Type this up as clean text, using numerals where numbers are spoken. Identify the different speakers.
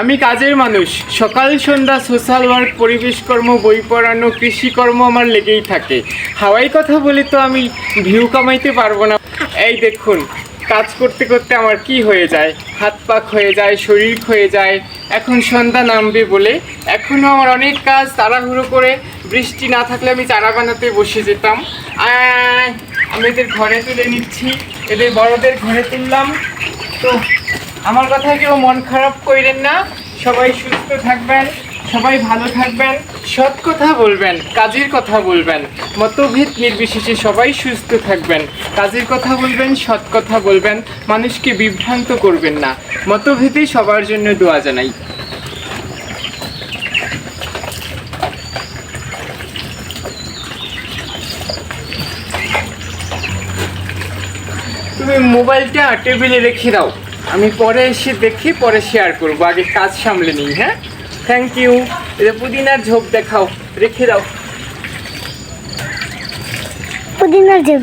Speaker 1: আমি কাজের মানুষ, সকাল সন্ধ্যা সোশ্যাল ওয়ার্ক, পরিবেশ কর্ম, বই পড়ানো, কৃষিকর্ম আমার লেগেই থাকে। হাওয়াই কথা বলে তো আমি ভিউ কামাইতে পারবো না। এই দেখুন, কাজ করতে করতে আমার কি হয়ে যায়, হাত পা ক্ষয়ে যায়, শরীর ক্ষয়ে যায়। এখন সন্ধ্যা নামবে বলে এখনও আমার অনেক কাজ, তাড়াহুড়ো করে বৃষ্টি না থাকলে আমি চারা বানাতে বসে যেতাম। আমি এদের ঘরে তুলে নিচ্ছি, এদের বড়দের ঘরে তুললাম। তো আমার কথা কেউ মন খারাপ কইরেন না, সবাই সুস্থ থাকবেন, সবাই ভালো থাকবেন, সৎ কথা বলবেন, কাজের কথা বলবেন, মতভেদ নির্বিশেষে সবাই সুস্থ থাকবেন, কাজের কথা বলবেন, সৎ কথা বলবেন, মানুষকে বিভ্রান্ত করবেন না। মতভেদে সবার জন্য দোয়া জানাই। তুমি মোবাইলটা টেবিলে রেখে দাও, আমি পরে এসে দেখি, পরে শেয়ার করবো, আগে কাজ সামলে নিই। হ্যাঁ, থ্যাংক ইউ। এটা পুদিনার ঝোপ দেখাও, রেখে দাও।
Speaker 2: পুদিনার ঝোপ